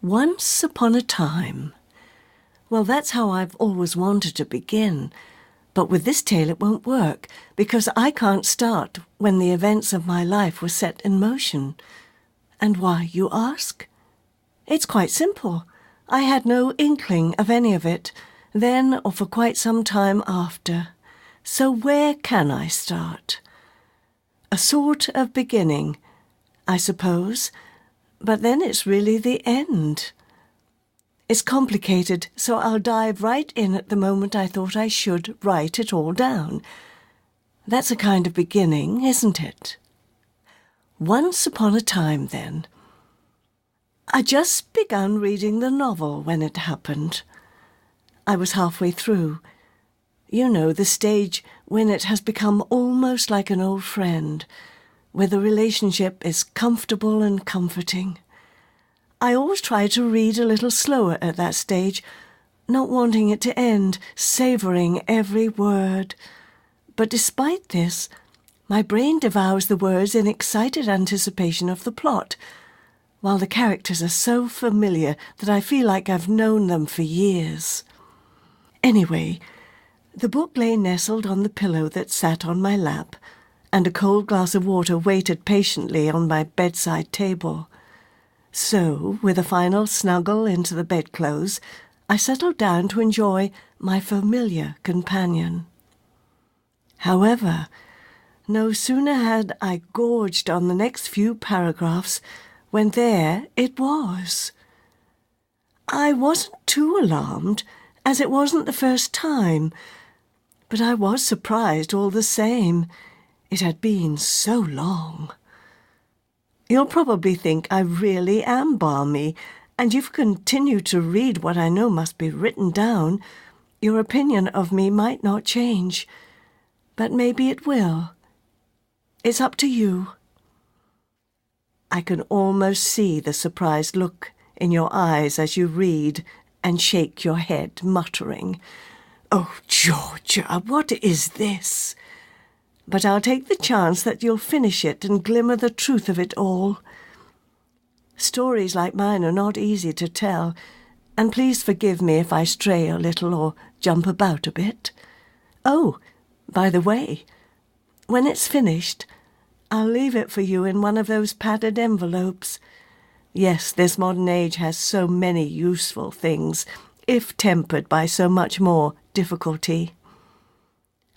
Once upon a time. Well, that's how I've always wanted to begin. But with this tale it won't work, because I can't start when the events of my life were set in motion. And why, you ask? It's quite simple. I had no inkling of any of it, then or for quite some time after. So where can I start? A sort of beginning, I suppose, but then it's really the end. It's complicated, so I'll dive right in at the moment I thought I should write it all down. That's a kind of beginning, isn't it? Once upon a time, then. I just begun reading the novel when it happened. I was halfway through. You know, the stage when it has become almost like an old friend, where the relationship is comfortable and comforting. I always try to read a little slower at that stage, not wanting it to end, savouring every word. But despite this, my brain devours the words in excited anticipation of the plot, while the characters are so familiar that I feel like I've known them for years. Anyway, the book lay nestled on the pillow that sat on my lap, and a cold glass of water waited patiently on my bedside table. So, with a final snuggle into the bedclothes, I settled down to enjoy my familiar companion. However, no sooner had I gorged on the next few paragraphs when there it was. I wasn't too alarmed, as it wasn't the first time, but I was surprised all the same. It had been so long. You'll probably think I really am balmy, and if you continue to read what I know must be written down, your opinion of me might not change. But maybe it will. It's up to you. I can almost see the surprised look in your eyes as you read and shake your head, muttering, "Oh, Jorja, what is this?" But I'll take the chance that you'll finish it and glimmer the truth of it all. Stories like mine are not easy to tell, and please forgive me if I stray a little or jump about a bit. Oh, by the way, when it's finished, I'll leave it for you in one of those padded envelopes. Yes, this modern age has so many useful things, if tempered by so much more difficulty.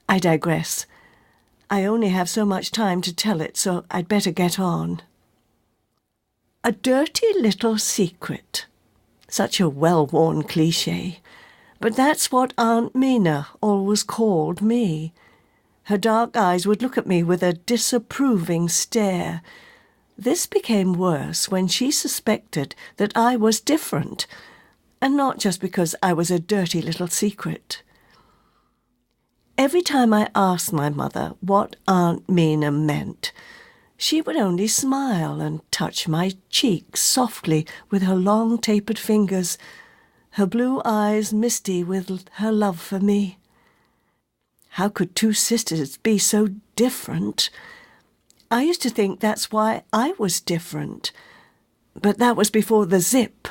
I digress. I only have so much time to tell it, so I'd better get on. A dirty little secret. Such a well-worn cliché. But that's what Aunt Mina always called me. Her dark eyes would look at me with a disapproving stare. This became worse when she suspected that I was different, and not just because I was a dirty little secret. Every time I asked my mother what Aunt Mina meant, she would only smile and touch my cheek softly with her long tapered fingers, her blue eyes misty with her love for me. How could two sisters be so different? I used to think that's why I was different, but that was before the zip.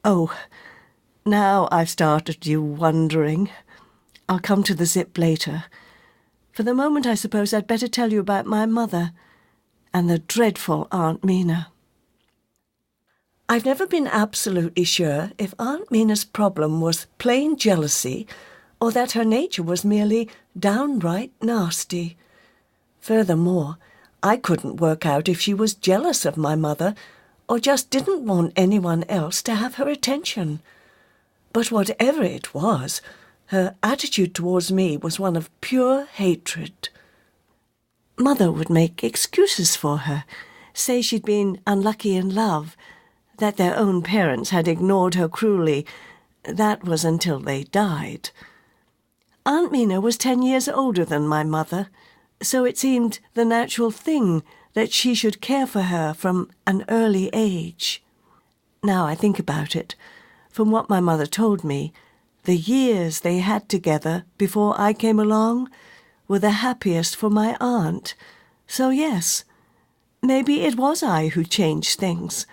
Oh, now I've started you wondering. I'll come to the zip later. For the moment, I suppose I'd better tell you about my mother and the dreadful Aunt Mina. I've never been absolutely sure if Aunt Mina's problem was plain jealousy or that her nature was merely downright nasty. Furthermore, I couldn't work out if she was jealous of my mother or just didn't want anyone else to have her attention. But whatever it was, her attitude towards me was one of pure hatred. Mother would make excuses for her, say she'd been unlucky in love, that their own parents had ignored her cruelly. That was until they died. Aunt Mina was 10 years older than my mother, so it seemed the natural thing that she should care for her from an early age. Now I think about it, from what my mother told me, the years they had together before I came along were the happiest for my aunt. So yes, maybe it was I who changed things.